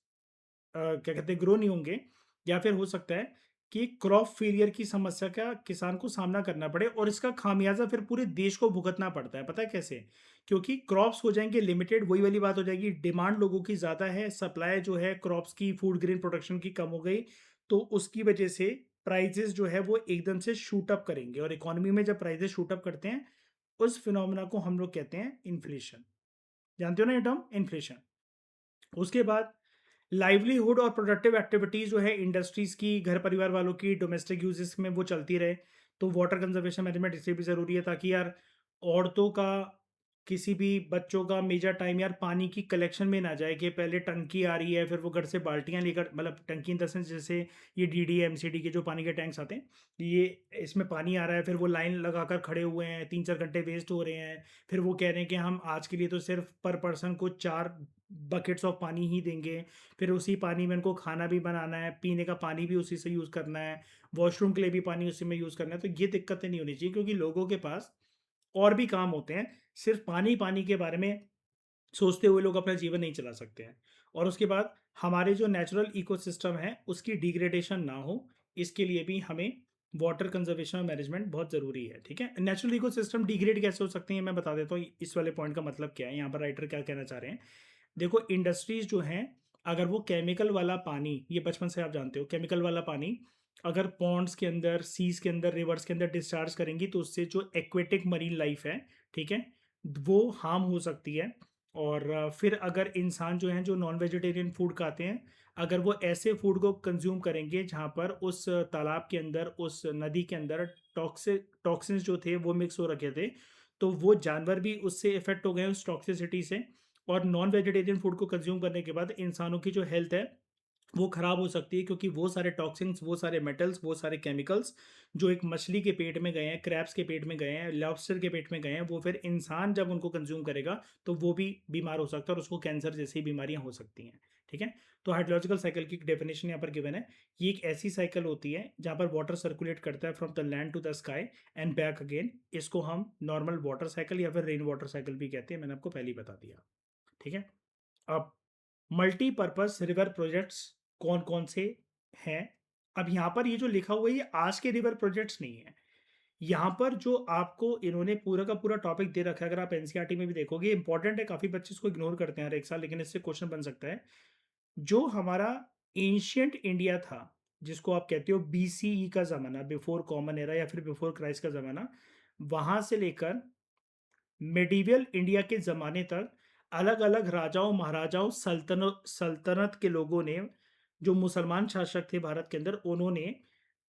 क्या कहते हैं, ग्रो नहीं होंगे। या फिर हो सकता है कि क्रॉप फेलियर की समस्या का किसान को सामना करना पड़े, और इसका खामियाजा फिर पूरे देश को भुगतना पड़ता है। पता है कैसे? क्योंकि क्रॉप्स हो जाएंगे लिमिटेड, वही वाली बात हो जाएगी, डिमांड लोगों की ज़्यादा है, सप्लाई जो है क्रॉप्स की, फूड ग्रेन प्रोडक्शन की कम हो गई, तो उसकी वजह से प्राइजेस जो है वो एकदम से शूट अप करेंगे। और इकोनॉमी में जब प्राइजेस शूट अप करते हैं, उस फिनोमिना को हम लोग कहते हैं इन्फ्लेशन। जानते हो ना ये टर्म, इन्फ्लेशन। उसके बाद लाइवलीहुड और प्रोडक्टिव एक्टिविटीज़ जो है इंडस्ट्रीज़ की, घर परिवार वालों की, डोमेस्टिक यूजेस में वो चलती रहे, तो वाटर कंजर्वेशन मैनेजमेंट इसलिए भी ज़रूरी है, ताकि यार औरतों का, किसी भी बच्चों का मेजर टाइम यार पानी की कलेक्शन में ना जाए, कि पहले टंकी आ रही है फिर वो घर से बाल्टियाँ लेकर, मतलब टंकी इन द सेंस जैसे ये डीडी एमसीडी के जो पानी के टैंक्स आते हैं, ये इसमें पानी आ रहा है, फिर वो लाइन लगाकर खड़े हुए हैं, 3-4 घंटे वेस्ट हो रहे हैं, फिर वो कह रहे हैं कि हम आज के लिए तो सिर्फ पर पर्सन को 4 बकेट्स ऑफ पानी ही देंगे। फिर उसी पानी में उनको खाना भी बनाना है, पीने का पानी भी उसी से यूज़ करना है, वॉशरूम के लिए भी पानी उसी में यूज़ करना है। तो ये दिक्कतें नहीं होनी चाहिए, क्योंकि लोगों के पास और भी काम होते हैं। सिर्फ पानी पानी के बारे में सोचते हुए लोग अपना जीवन नहीं चला सकते हैं। और उसके बाद हमारे जो नेचुरल इकोसिस्टम है उसकी डिग्रेडेशन ना हो, इसके लिए भी हमें वाटर कंजर्वेशन और मैनेजमेंट बहुत ज़रूरी है। ठीक है। नेचुरल इकोसिस्टम डिग्रेड कैसे हो सकते हैं मैं बता देता हूँ, इस वाले पॉइंट का मतलब क्या है, यहाँ पर राइटर क्या कहना चाह रहे हैं। देखो, इंडस्ट्रीज जो हैं अगर वो केमिकल वाला पानी, ये बचपन से आप जानते हो, केमिकल वाला पानी अगर पॉन्ड्स के अंदर, सीज के अंदर, रिवर्स के अंदर डिस्चार्ज करेंगी तो उससे जो एक्वेटिक मरीन लाइफ है, ठीक है, वो हार्म हो सकती है। और फिर अगर इंसान जो हैं जो नॉन वेजिटेरियन फूड खाते हैं, अगर वो ऐसे फूड को कंज्यूम करेंगे जहाँ पर उस तालाब के अंदर, उस नदी के अंदर टॉक्सिन्स जो थे वो मिक्स हो रखे थे, तो वो जानवर भी उससे इफेक्ट हो गए उस टॉक्सिसिटी से। और नॉन वेजिटेरियन फूड को कंज्यूम करने के बाद इंसानों की जो हेल्थ है वो खराब हो सकती है, क्योंकि वो सारे टॉक्सिन्स, वो सारे मेटल्स, वो सारे केमिकल्स जो एक मछली के पेट में गए हैं, क्रैब्स के पेट में गए हैं, लॉबस्टर के पेट में गए हैं, वो फिर इंसान जब उनको कंज्यूम करेगा तो वो भी बीमार हो सकता है और उसको कैंसर जैसी बीमारियां हो सकती हैं। ठीक है। तो हाइड्रोलॉजिकल साइकिल की डेफिनेशन यहाँ पर गिवन है। ये एक ऐसी साइकिल होती है जहाँ पर वाटर सर्कुलेट करता है from the land to the sky and back again. इसको हम नॉर्मल वाटर साइकिल या फिर रेन वाटर साइकिल भी कहते हैं, मैंने आपको पहले ही बता दिया। ठीक है। अब मल्टीपर्पस रिवर प्रोजेक्ट्स कौन कौन से हैं? अब यहाँ पर ये जो लिखा हुआ है ये आज के रिवर प्रोजेक्ट्स नहीं है। यहाँ पर जो आपको इन्होंने पूरा का पूरा टॉपिक दे रखा है, अगर आप एनसीईआरटी में भी देखोगे, इंपॉर्टेंट है, काफी बच्चे इसको इग्नोर करते हैं हर एक साल, लेकिन इससे क्वेश्चन बन सकता है। जो हमारा एंशियंट इंडिया था, जिसको आप कहते हो बीसीई का जमाना, बिफोर कॉमन एरा या फिर बिफोर क्राइस्ट का जमाना, वहां से लेकर मेडिवियल इंडिया के ज़माने तक अलग अलग राजाओं, महाराजाओं, सल्तनत के लोगों ने, जो मुसलमान शासक थे भारत के अंदर, उन्होंने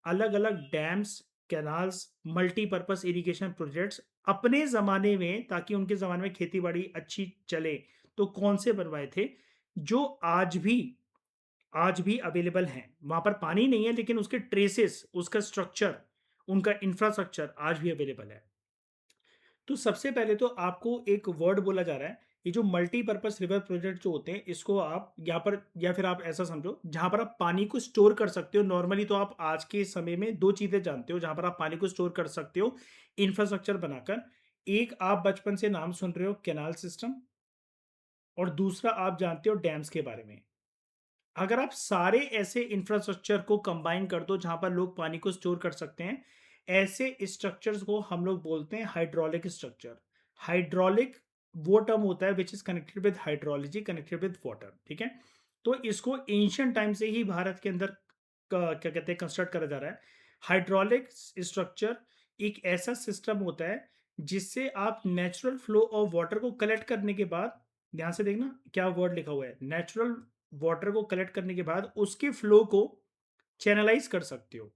अलग अलग dams, canals, multipurpose irrigation projects अपने ज़माने में, ताकि उनके ज़माने में खेती बाड़ी अच्छी चले, तो कौन से बनवाए थे जो आज भी अवेलेबल हैं। वहां पर पानी नहीं है लेकिन उसके ट्रेसेस, उसका स्ट्रक्चर, उनका इंफ्रास्ट्रक्चर आज भी अवेलेबल है। तो सबसे पहले तो आपको एक वर्ड बोला जा रहा है, ये जो मल्टीपर्पस रिवर प्रोजेक्ट जो होते हैं, इसको आप यहाँ पर, या फिर आप ऐसा समझो, जहां पर आप पानी को स्टोर कर सकते हो। नॉर्मली तो आप आज के समय में दो चीजें जानते हो जहां पर आप पानी को स्टोर कर सकते हो इंफ्रास्ट्रक्चर बनाकर। एक आप बचपन से नाम सुन रहे हो, कैनाल सिस्टम, और दूसरा आप जानते हो डैम्स के बारे में। अगर आप सारे ऐसे इंफ्रास्ट्रक्चर को कंबाइन कर दो जहां पर लोग पानी को स्टोर कर सकते हैं, ऐसे स्ट्रक्चर्स को हम लोग बोलते हैं हाइड्रोलिक स्ट्रक्चर। हाइड्रोलिक वो टर्म होता है which is connected with hydrology, connected with water. ठीक है। तो इसको एंशियंट टाइम से ही भारत के अंदर क्या कहते हैं, कंस्ट्रक्ट करा जा रहा है। हाइड्रोलिक स्ट्रक्चर एक ऐसा सिस्टम होता है जिससे आप नेचुरल फ्लो ऑफ वाटर को कलेक्ट करने के बाद, ध्यान से देखना क्या वर्ड लिखा हुआ है, नेचुरल वाटर को कलेक्ट करने के बाद उसके फ्लो को चैनलाइज कर सकते हो।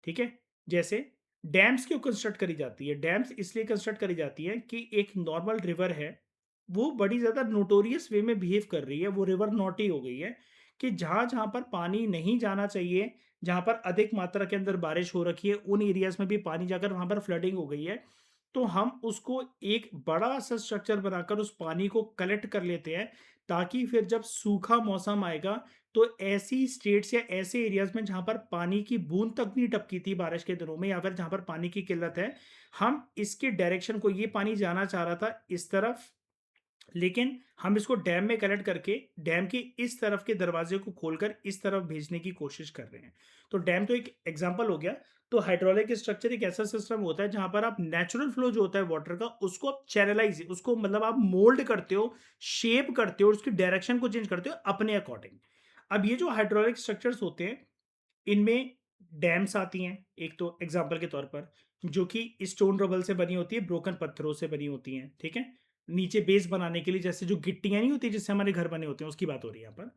ठीक है। जैसे डैम्स क्यों कंस्ट्रक्ट करी जाती है? डैम्स इसलिए कंस्ट्रक्ट करी जाती है कि एक नॉर्मल रिवर है, वो बड़ी ज़्यादा नोटोरियस वे में बिहेव कर रही है, वो रिवर नॉटी हो गई है, कि जहाँ जहाँ पर पानी नहीं जाना चाहिए, जहाँ पर अधिक मात्रा के अंदर बारिश हो रखी है, उन एरियाज में भी पानी जाकर वहाँ पर फ्लडिंग हो गई है। तो हम उसको एक बड़ा सा स्ट्रक्चर बनाकर उस पानी को कलेक्ट कर लेते हैं, ताकि फिर जब सूखा मौसम आएगा तो ऐसी स्टेट्स या ऐसे एरियाज में जहां पर पानी की बूंद तक नहीं टपकी थी बारिश के दिनों में, या फिर जहां पर पानी की किल्लत है, हम इसके डायरेक्शन को, ये पानी जाना चाह रहा था इस तरफ, लेकिन हम इसको डैम में कलेक्ट करके डैम के इस तरफ के दरवाजे को खोलकर इस तरफ भेजने की कोशिश कर रहे हैं। तो डैम तो एक एग्जांपल हो गया। तो हाइड्रोलिक स्ट्रक्चर एक ऐसा सिस्टम होता है जहां पर आप नेचुरल फ्लो जो होता है वाटर का, उसको आप चैनलाइज, उसको मतलब आप मोल्ड करते हो, शेप करते हो, उसकी डायरेक्शन को चेंज करते हो अपने अकॉर्डिंग। अब ये जो हाइड्रोलिक स्ट्रक्चर्स होते हैं, इनमें डैम्स आती हैं एक तो एग्जांपल के तौर पर, जो कि स्टोन रबल से बनी होती है, ब्रोकन पत्थरों से बनी होती हैं। ठीक है। नीचे बेस बनाने के लिए, जैसे जो गिट्टियां नहीं होती जिससे हमारे घर बने होते हैं, उसकी बात हो रही है यहाँ पर।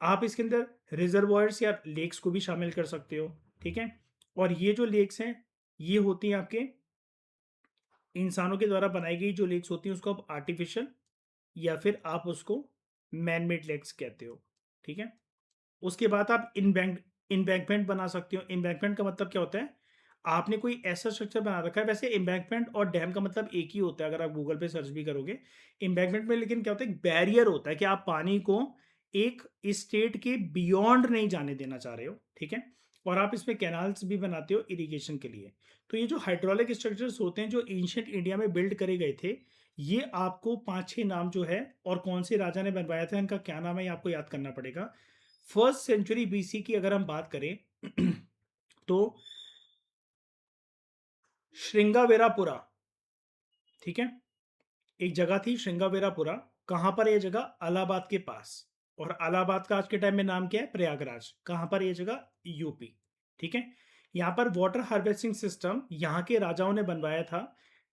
आप इसके अंदर रिजर्वॉयर्स या लेक्स को भी शामिल कर सकते हो। ठीक है। और ये जो लेक्स हैं, ये होती हैं आपके इंसानों के द्वारा बनाई गई जो लेक्स होती हैं, उसको आप आर्टिफिशियल या फिर आप उसको मैन मेड लेक्स कहते हो। ठीक है। उसके बाद आप इम्बैंकमेंट बना सकते हो। इम्बैंकमेंट का मतलब क्या होता है? आपने कोई ऐसा स्ट्रक्चर बना रखा है, वैसे इम्बैंकमेंट और डैम का मतलब एक ही होता है अगर आप गूगल पे सर्च भी करोगे। इम्बैंकमेंट में लेकिन क्या होता है, एक बैरियर होता है कि आप पानी को एक स्टेट के बियॉन्ड नहीं जाने देना चाह रहे हो। ठीक है। और आप इसमें कैनाल्स भी बनाते हो इरिगेशन के लिए। तो ये जो हाइड्रोलिक स्ट्रक्चर्स होते हैं जो एंशियंट इंडिया में बिल्ड करे गए थे, ये आपको पांच छह नाम जो है और कौन से राजा ने बनवाया था, इनका क्या नाम है, ये आपको याद करना पड़ेगा। फर्स्ट सेंचुरी बीसी की अगर हम बात करें तो श्रृंगावेरापुरा, ठीक है, एक जगह थी श्रृंगावेरापुरा। कहां पर है ये जगह? इलाहाबाद के पास। और इलाहाबाद का आज के टाइम में नाम क्या है? प्रयागराज। कहाँ पर ये जगह? यूपी। ठीक है। यहाँ पर वाटर हार्वेस्टिंग सिस्टम यहाँ के राजाओं ने बनवाया था,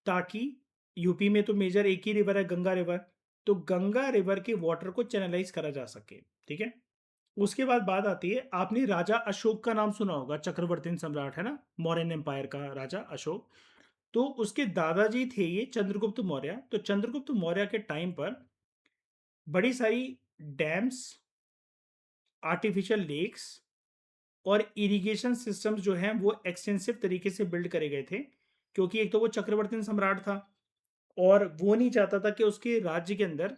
ताकि यूपी में तो मेजर एक ही रिवर है, गंगा रिवर, तो गंगा रिवर के वाटर को चैनलाइज करा जा सके। ठीक है। उसके बाद बात आती है, आपने राजा अशोक का नाम सुना होगा, चक्रवर्ती सम्राट है ना, मौर्यन एम्पायर का राजा अशोक। तो उसके दादाजी थे ये चंद्रगुप्त मौर्य। तो चंद्रगुप्त मौर्य के टाइम पर बड़ी सारी डैम्स, आर्टिफिशियल लेक्स और इरिगेशन सिस्टम्स जो हैं वो एक्सटेंसिव तरीके से बिल्ड करे गए थे, क्योंकि एक तो वो चक्रवर्ती सम्राट था और वो नहीं चाहता था कि उसके राज्य के अंदर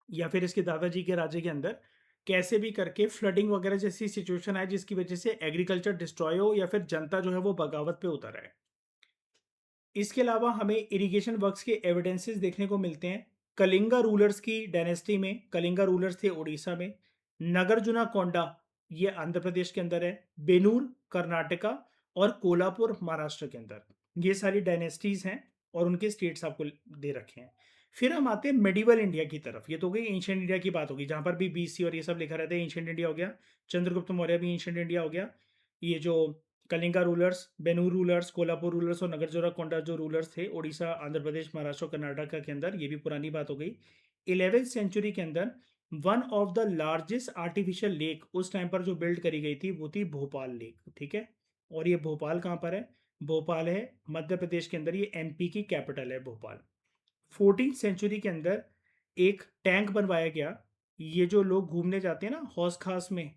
या फिर इसके दादाजी के राज्य के अंदर कैसे भी करके फ्लडिंग वगैरह जैसी सिचुएशन आए जिसकी वजह से एग्रीकल्चर डिस्ट्रॉय हो या फिर जनता जो है वो बगावत पे उतर आए। इसके अलावा हमें इरिगेशन वर्क्स के एविडेंसेस देखने को मिलते हैं। कलिंगा रूलर्स की डायनेस्टी में, कलिंगा रूलर्स थे उड़ीसा में, नगरजुना कोंडा ये आंध्र प्रदेश के अंदर है, बेनूर कर्नाटका और कोल्हापुर महाराष्ट्र के अंदर, ये सारी डायनेस्टीज हैं और उनके स्टेट्स आपको दे रखे हैं। फिर हम आते हैं मेडिवल इंडिया की तरफ। ये तो हो गई एंशियंट इंडिया की बात होगी, जहां पर भी बीसी और ये सब लिखा रहता है, एंशियंट इंडिया हो गया, चंद्रगुप्त मौर्य भी एंशियंट इंडिया हो गया। ये जो Kalinga rulers, Benur rulers, Kolhapur rulers और नगरजोरा कोंडा जो रूलर्स थे उड़ीसा, आंध्र प्रदेश, महाराष्ट्र और कर्नाटक के अंदर, ये भी पुरानी बात हो गई। 11वीं सेंचुरी के अंदर one of the largest artificial lake उस टाइम पर जो बिल्ड करी गई थी वो थी भोपाल लेक। ठीक है। और ये भोपाल कहाँ पर है? भोपाल है मध्य प्रदेश के अंदर, ये एमपी की कैपिटल है भोपाल। 14th सेंचुरी के अंदर एक टैंक बनवाया गया। ये जो लोग घूमने जाते हैं ना हौस खास में,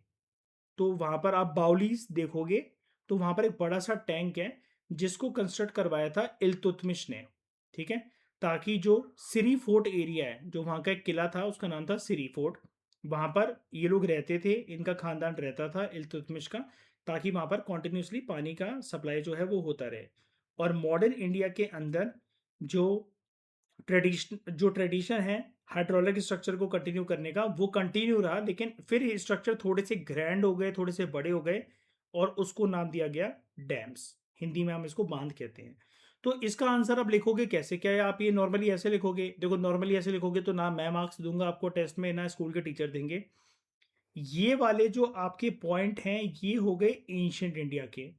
तो वहाँ पर आप बाउलीज देखोगे, तो वहाँ पर एक बड़ा सा टैंक है जिसको कंस्ट्रक्ट करवाया था इल्तुतमिश ने। ठीक है। ताकि जो सिरी फोर्ट एरिया है, जो वहाँ का एक किला था उसका नाम था सिरी फोर्ट, वहाँ पर ये लोग रहते थे, इनका खानदान रहता था इल्तुतमिश का, ताकि वहाँ पर कॉन्टिन्यूसली पानी का सप्लाई जो है वो होता रहे। और मॉडर्न इंडिया के अंदर जो ट्रेडिशन है हाइड्रोलिक स्ट्रक्चर को कंटिन्यू करने का, वो कंटिन्यू रहा, लेकिन फिर ये स्ट्रक्चर थोड़े से ग्रैंड हो गए, थोड़े से बड़े हो गए और उसको नाम दिया गया डैम्स। हिंदी में हम इसको बांध कहते हैं। तो इसका आंसर आप लिखोगे कैसे? क्या आप ये नॉर्मली ऐसे लिखोगे? देखो नॉर्मली ऐसे लिखोगे तो ना मैं मार्क्स दूंगा आपको टेस्ट में, ना स्कूल के टीचर देंगे। ये वाले जो आपके पॉइंट हैं ये हो गए एंशियंट इंडिया के,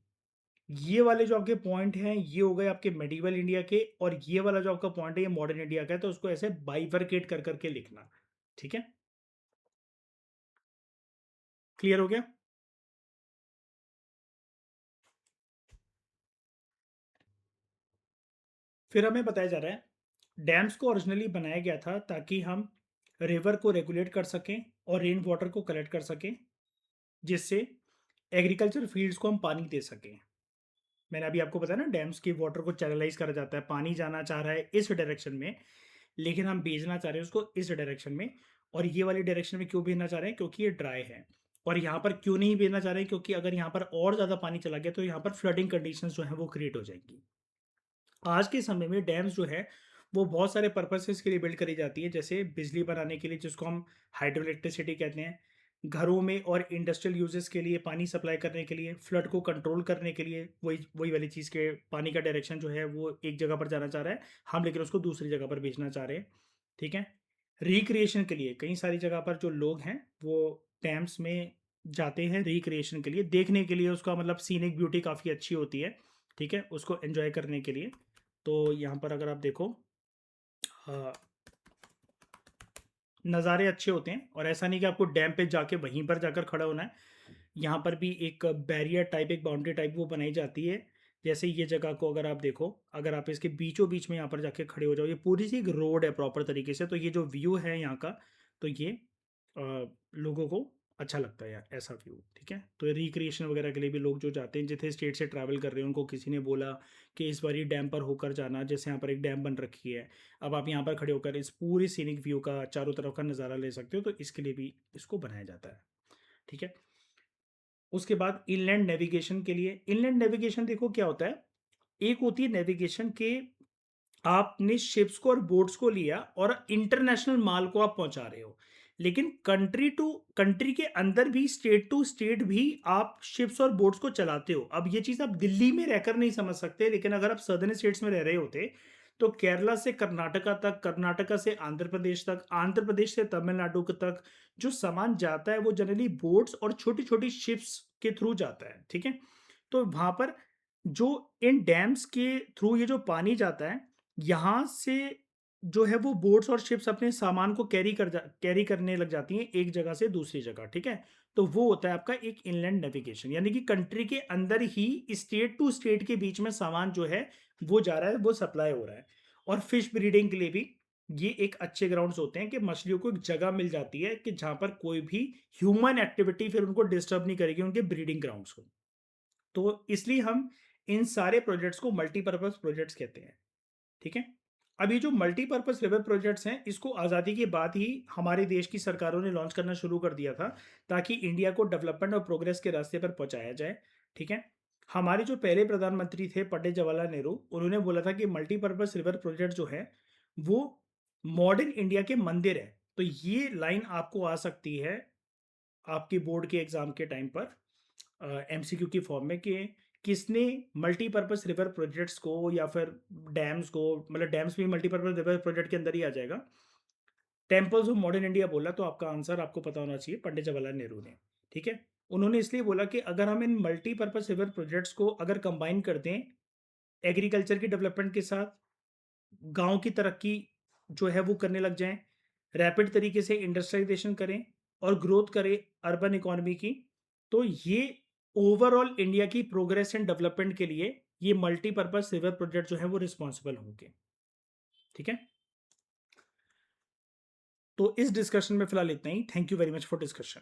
ये वाले जो आपके पॉइंट हैं ये हो गए आपके मेडिवल इंडिया के, और ये वाला जो आपका पॉइंट है ये मॉडर्न इंडिया का है, तो उसको ऐसे बाइफरकेट कर करके लिखना। ठीक है। क्लियर हो गया? फिर हमें बताया जा रहा है डैम्स को ओरिजिनली बनाया गया था ताकि हम रिवर को रेगुलेट कर सकें और रेन वाटर को कलेक्ट कर सकें, जिससे एग्रीकल्चर फील्ड्स को हम पानी दे सकें। मैंने अभी आपको बताया ना डैम्स की वाटर को चैनलाइज करा जाता है, पानी जाना चाह रहा है इस डायरेक्शन में, लेकिन हम भेजना चाह रहे हैं उसको इस डायरेक्शन में। और ये वाली डायरेक्शन में क्यों भेजना चाह रहे हैं? क्योंकि ये ड्राई है। और यहाँ पर क्यों नहीं भेजना चाह रहे हैं? क्योंकि अगर यहाँ पर और ज़्यादा पानी चला गया तो यहाँ पर फ्लडिंग कंडीशंस जो हैं वो क्रिएट हो जाएंगी। आज के समय में डैम्स जो है वो बहुत सारे पर्पसेस के लिए बिल्ड करी जाती है, जैसे बिजली बनाने के लिए जिसको हम हाइड्रो इलेक्ट्रिसिटी कहते हैं, घरों में और इंडस्ट्रियल यूजेस के लिए पानी सप्लाई करने के लिए, फ्लड को कंट्रोल करने के लिए, वही वही वाली चीज़ के पानी का डायरेक्शन जो है वो एक जगह पर जाना चाह रहा है हम, लेकिन उसको दूसरी जगह पर भेजना चाह रहे हैं। ठीक है। रिक्रिएशन के लिए कई सारी जगह पर जो लोग हैं वो डैम्स में जाते हैं रिक्रिएशन के लिए, देखने के लिए, उसका मतलब सीनिक ब्यूटी काफ़ी अच्छी होती है। ठीक है, उसको एंजॉय करने के लिए। तो यहाँ पर अगर आप देखो, हाँ, नज़ारे अच्छे होते हैं, और ऐसा नहीं कि आपको डैम पे जाके वहीं पर जाकर खड़ा होना है। यहाँ पर भी एक बैरियर टाइप, एक बाउंड्री टाइप वो बनाई जाती है। जैसे ये जगह को अगर आप देखो, अगर आप इसके बीचों बीच में यहाँ पर जाके खड़े हो जाओ, ये पूरी सी एक रोड है प्रॉपर तरीके से, तो ये जो व्यू है यहाँ का, तो ये लोगों को अच्छा लगता है यार ऐसा व्यू। ठीक है। तो रिक्रिएशन वगैरह के लिए भी लोग जो जाते हैं, जितने स्टेट से ट्रैवल कर रहे हैं, उनको किसी ने बोला कि इस बार ये डैम पर होकर जाना, जैसे यहाँ पर एक डैम बन रखी है, अब आप यहाँ पर खड़े होकर इस पूरी सीनिक व्यू का चारों तरफ का नज़ारा ले सकते हो, तो इसके लिए भी इसको बनाया जाता है। ठीक है। उसके बाद इनलैंड नेविगेशन के लिए, इनलैंड नेविगेशन देखो क्या होता है, एक होती है नेविगेशन के, आपने शिप्स को और बोट्स को लिया और इंटरनेशनल माल को आप पहुंचा रहे हो, लेकिन कंट्री टू कंट्री के अंदर भी, स्टेट टू स्टेट भी आप शिप्स और बोट्स को चलाते हो। अब ये चीज़ आप दिल्ली में रहकर नहीं समझ सकते, लेकिन अगर आप सदर्न स्टेट्स में रह रहे होते तो केरला से कर्नाटका तक, कर्नाटका से आंध्र प्रदेश तक, आंध्र प्रदेश से तमिलनाडु तक जो सामान जाता है वो जनरली बोट्स और छोटी-छोटी शिप्स के थ्रू जाता है, ठीक है? तो वहाँ पर जो इन डैम्स के थ्रू ये जो पानी जाता है, यहाँ से जो है वो बोट्स और शिप्स अपने सामान को कैरी करने लग जाती हैं एक जगह से दूसरी जगह, ठीक है? तो वो होता है आपका एक इनलैंड नेविगेशन, यानी कि कंट्री के अंदर ही स्टेट टू स्टेट के बीच में सामान जो है वो जा रहा है, वो सप्लाई हो रहा है। और फिश ब्रीडिंग के लिए भी ये एक अच्छे ग्राउंड्स होते हैं कि मछलियों को एक जगह मिल जाती है कि जहाँ पर कोई भी ह्यूमन एक्टिविटी फिर उनको डिस्टर्ब नहीं करेगी उनके ब्रीडिंग ग्राउंड्स को। तो इसलिए हम इन सारे प्रोजेक्ट्स को मल्टीपर्पज़ प्रोजेक्ट्स कहते हैं, ठीक है? अब ये जो मल्टीपर्पज़ रिवर प्रोजेक्ट्स हैं, इसको आज़ादी के बाद ही हमारे देश की सरकारों ने लॉन्च करना शुरू कर दिया था, ताकि इंडिया को डेवलपमेंट और प्रोग्रेस के रास्ते पर पहुँचाया जाए, ठीक है? हमारे जो पहले प्रधानमंत्री थे पंडित जवाहरलाल नेहरू, उन्होंने बोला था कि मल्टीपर्पज़ रिवर प्रोजेक्ट जो है, वो मॉडर्न इंडिया के मंदिर हैं। तो ये लाइन आपको आ सकती है आपके बोर्ड के एग्ज़ाम के टाइम पर एमसीक्यू की फॉर्म में कि किसने मल्टीपर्पज़ रिवर प्रोजेक्ट्स को या फिर डैम्स को, मतलब डैम्स भी मल्टीपर्पज़ रिवर प्रोजेक्ट के अंदर ही आ जाएगा। टेम्पल्स ऑफ मॉडर्न इंडिया बोला तो आपका आंसर आपको पता होना चाहिए पंडित जवाहरलाल नेहरू ने, ठीक है? उन्होंने इसलिए बोला कि अगर हम इन मल्टीपर्पज़ रिवर प्रोजेक्ट्स को अगर कंबाइन कर दें एग्रीकल्चर की डेवलपमेंट के साथ, गाँव की तरक्की जो है वो करने लग जाएँ, रैपिड तरीके से इंडस्ट्रियलाइज़ेशन करें और ग्रोथ करें अर्बन इकोनॉमी की, तो ये ओवरऑल इंडिया की प्रोग्रेस एंड डेवलपमेंट के लिए ये मल्टीपर्पज़ रिवर प्रोजेक्ट जो है वो रिस्पॉन्सिबल होंगे, ठीक है? तो इस डिस्कशन में फिलहाल इतना ही। Thank you very much for discussion.